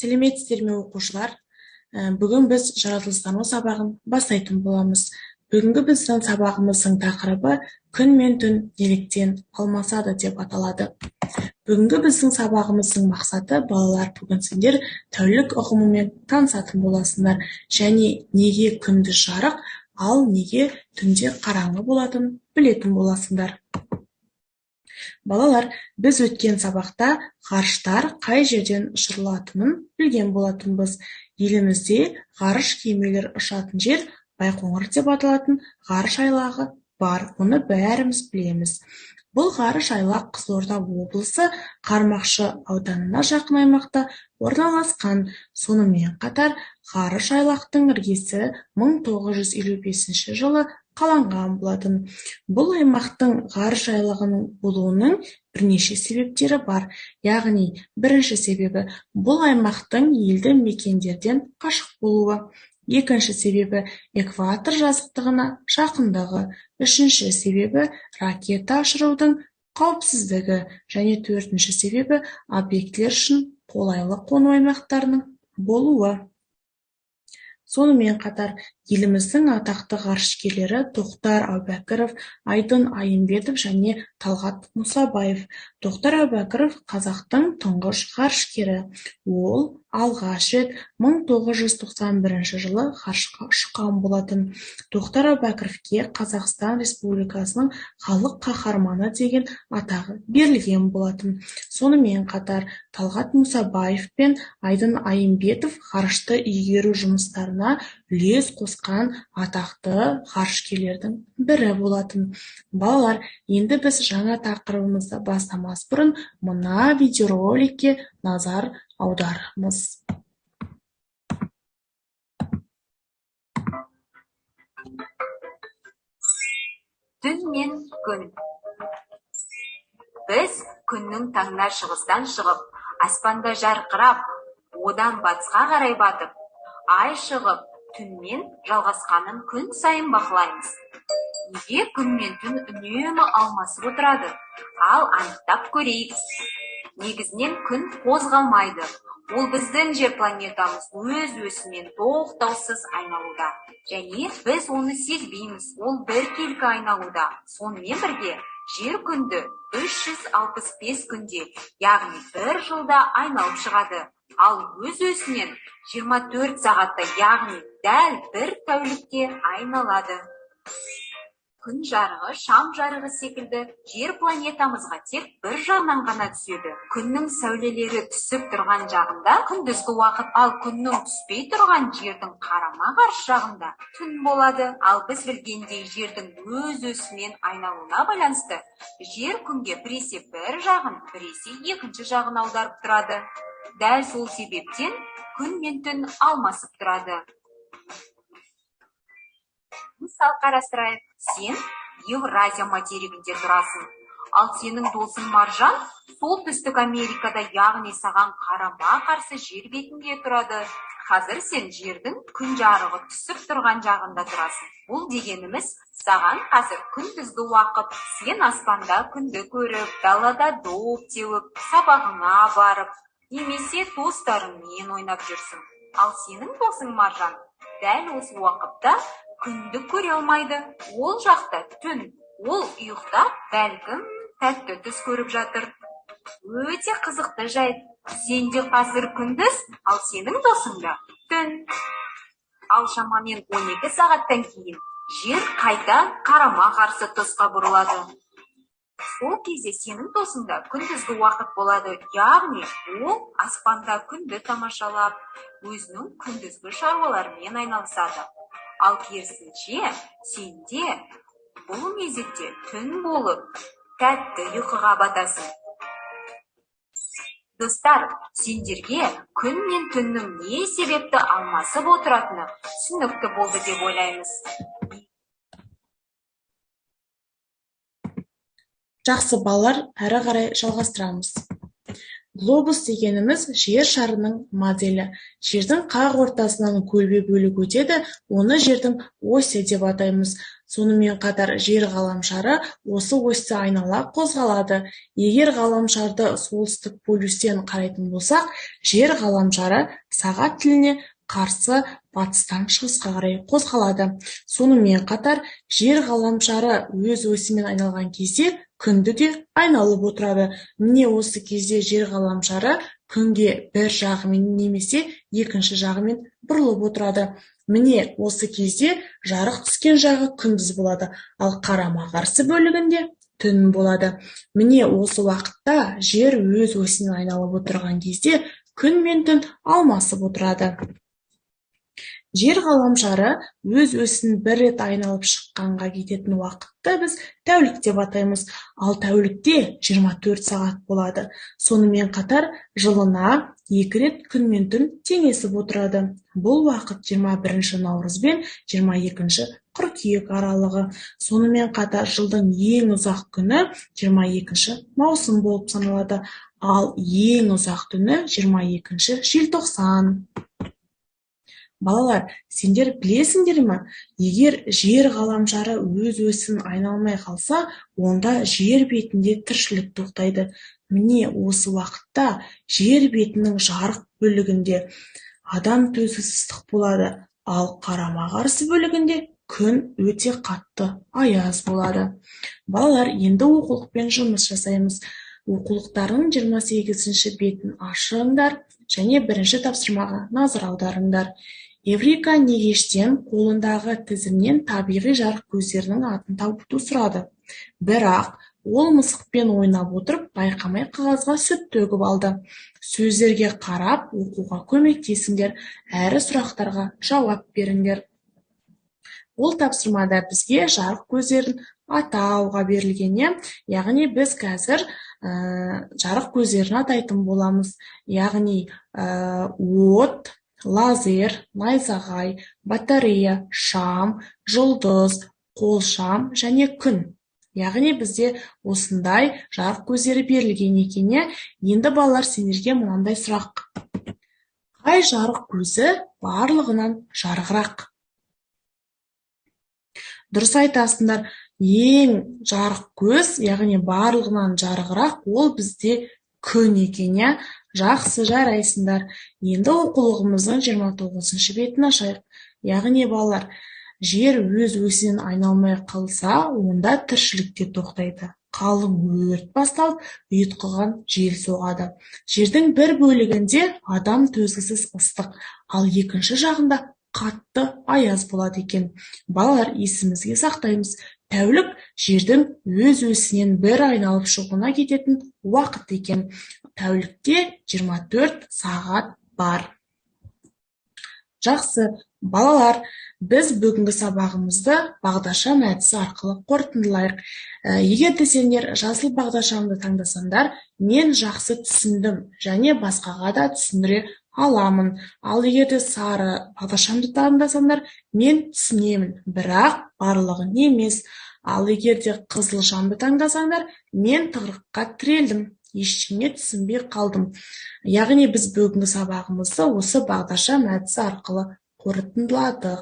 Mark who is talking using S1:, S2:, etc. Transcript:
S1: Сәлеметсіздер ме оқушылар? Бүгін біз жаратылыстану сабағын бастайтын боламыз. Бүгінгі біздің сабағымыздың тақырыбы күн мен түн неліктен алмасады деп аталады. Бүгінгі біздің сабағымыздың мақсаты балалар бүгін сендер тәулік ұғымымен танысатын боласыңдар және неге күндіз жарық, ал неге түнде қараңғы болатынын білетін боласыңдар. Балалар, біз өткен сабақта ғарыштар қай жерден ұшырылатынын білген болатынбыз. Елімізде ғарыш кемелер ұшатын жер Байқоңыр деп аталатын ғарыш айлағы бар, оны бәріміз білеміз. Бұл ғарыш айлақ Қызылорда облысы Қармақшы ауданына жақын аймақта орналасқан. Сонымен қатар ғарыш айлақтың іргесі 1955 жылы қаланған болатын. Бұл аймақтың ғарыш айлағының болуының бірнеше себептері бар. Яғни, бірінші себебі бұл аймақтың елді мекендерден қашық болуы. Екінші себебі экватор жазықтығына жақындығы. Үшінші себебі ракета ұшырудың қауіпсіздігі. Және төртінші себебі объектілер үшін қолайлы қону аймақтарының болуы. Сонымен қатар, еліміздің атақты ғарышкерлері Тоқтар Әубәкіров, Айдын Айымбетов және Талғат Мұсабаев. Тоқтар Әубәкіров қазақтың тұңғыш ғарышкері. Ол алғаш рет 1991 жылы ғарышқа ұшқан болатын. Тоқтар Әубәкіровке Қазақстан Республикасының халық қаһарманы деген атағы берілген болатын. Сонымен қатар, Талғат Мұсабаев пен Айдын Айымбетов ғарышты игеру жұмыстарына үлес қосқан атақты ғарышкерлердің бірі болатын. Балалар, енді біз жаңа тақырыбымызды бастамас бұрын мына видеороликке назар аударыңыз.
S2: Түн мен күн. Біз күннің таңда шығыстан шығып, аспанда жарқырап, одан батысқа қарай батып, ай шығып, түнмен жалғасқанын күн сайын бақылаймыз. Неге күн мен түн үнемі алмасып отырады? Ал анықтап көрейік. Негізінен күн қозғалмайды. Ол біздің жер планетамыз өз-өзімен тоқтаусыз айналуда. Және біз оны сезбейміз, ол біркелкі айналуда. Сонымен бірге жер күнді 365 күнде, яғни бір жылда айналып шығады. Ал өз-өзінен 24 сағатта, яғни дәл бір тәулікте айналады. Күн жарығы, шам жарығы секілді жер планетамызға тек бір жағынан ғана түседі. Күннің сәулелері түсіп тұрған жағында күндізгі уақыт, ал күннің түспей тұрған жердің қарама-қарсы жағында түн болады. Ал біз білгендей жердің өз-өзімен айналуына байланысты жер күнге біресе бір жағын, біресе екінші жағын аударып тұрады. Дәл сол себептен күн мен түн алмасып тұрады. Мысал қарастырайық. Сен Евразия материгінде тұрасың, ал сенің досың Маржан солтүстік Америкада, яғни саған қарама-қарсы жер бетінде тұрады. Қазір сен жердің күн жарығы түсіп тұрған жағында тұрасың. Бұл дегеніміз, саған қазір күндізгі уақыт, сен аспанда күнді көріп, далада доп теуіп, сабағыңа барып, немесе достарыңмен ойнап жүрсің. Ал сенің досың Маржан дәл осы уақытта күнді көре алмайды. Ол жақта түн. Ол ұйықтап, бәлкім тәтті түс көріп жатыр. Өте қызықты жайт. Сенде қазір күндіз, ал сенің досыңда түн. Ал шамамен 12 сағаттан кейін жер қайта қарама-қарсы тұсқа бұрылады. Сол кезде сенің досыңда күндізгі уақыт болады, яғни ол аспанда күнді тамашалап, өзінің күндізгі шаруаларымен айналысады. Ал керісінше, сенде бұл мезетте түн болып, тәтті ұйқыға батасың. Достар, сендерге күн мен түннің не себепті алмасып отыратыны түсінікті болды деп ойлаймыз.
S1: Жақсы балалар, әрі қарай жалғастырамыз. Глобус дегеніміз жер шарының моделі. Жердің қақ ортасынан көлбе бөлік өтеді, оны жердің осі деп атаймыз. Сонымен қатар жер ғаламшары осы осьті айнала қозғалады. Егер ғаламшарды солтүстік полюстен қарайтын болсақ, жер ғаламшары сағат тіліне қарсы батыстан шығысқа қарай қозғалады. Сонымен қатар жер ғаламшары өз осімен айналған кезде күнді де айналып отырады. Міне осы кезде жер ғаламшары күнге бір жағымен немесе екінші жағымен бұрылып отырады. Міне осы кезде жарық түскен жағы күндіз болады, ал қарама-қарсы бөлігінде түн болады. Міне осы уақытта жер өз осінен айналып отырған кезде күн мен түн алмасып отырады. Жер ғаламшары өз осін бір рет айналып шыққанға кететін уақытты біз тәулік деп атаймыз, ал тәулікте 24 сағат болады. Сонымен қатар жылына 2 рет күн мен түн теңесіп отырады. Бұл уақыт 21 наурыз бен 22 қыркүйек аралығы. Сонымен қатар жылдың ең ұзақ күні 22 маусым болып саналады, ал ең ұзақ түні 22 желтоқсан. Балалар, сендер білесіңдер ме? Егер жер ғаламшары өз осін айналмай қалса, онда жер бетінде тіршілік тоқтайды. Міне осы уақытта жер бетінің жарық бөлігінде адам төзгісіз ыстық болады, ал қарама-қарсы бөлігінде күн өте қатты аяз болады. Балалар, енді оқулықпен жұмыс жасаймыз. Оқулықтардың 28 бетін ашыңдар және бірінші тапсырмаға назар аударыңдар. Эврика Негештен қолындағы тізімнен табиғи жарық көздерінің атын тауыпты сұрады. Бірақ ол мысықпен ойнап отырып, байқамай қағазға сүт төгіп алды. Сөздерге қарап оқуға көмектесіңдер, әрі сұрақтарға жауап беріңдер. Ол тапсырмада бізге жарық көздерін атауға берілген, яғни біз қазір жарық көздерін атайтын боламыз. Яғни от, лазер, найзағай, батарея, шам, жұлдыз, қолшам және күн. Яғни бізде осындай жарық көздері берілген екен. Енді балалар, сендерге мынандай сұрақ. Қай жарық көзі барлығынан жарығырақ? Дұрыс айтасыңдар. Ең жарық көз, яғни барлығынан жарығырақ, ол бізде күн екен. Жақсы, жарайсыңдар. Енді оқулығымыздың 29 бетін ашайық. Яғни балалар, жер өз осінен айналмай қалса, онда тіршілікте тоқтайды. Қалың өрт басталып, ұйытқыған жел соғады. Жердің бір бөлігінде адам төзгісіз ыстық, ал екінші жағында қатты аяз болады екен. Балалар, есімізге сақтаймыз. Тәулік жердің өз осінен бір айналып шығуына кететін уақыт екен. Тәулікте 24 сағат бар. Жақсы, балалар, біз бүгінгі сабағымызды бағдаршам әдісі арқылы қорытындылайық. Егер де сендер жасыл бағдаршамды таңдасаңдар, мен жақсы түсіндім және басқаға да түсіндіре аламын. Ал егер де сары бағдаршамды таңдасаңдар, мен түсінемін, бірақ барлығын емес. Ал егер де қызыл шамды таңдасаңдар, мен тығырыққа тірелдім, ештеңе түсінбей қалдым. Яғни біз бүгінгі сабағымызды осы бағдаршам әдісі арқылы қорытындыладық.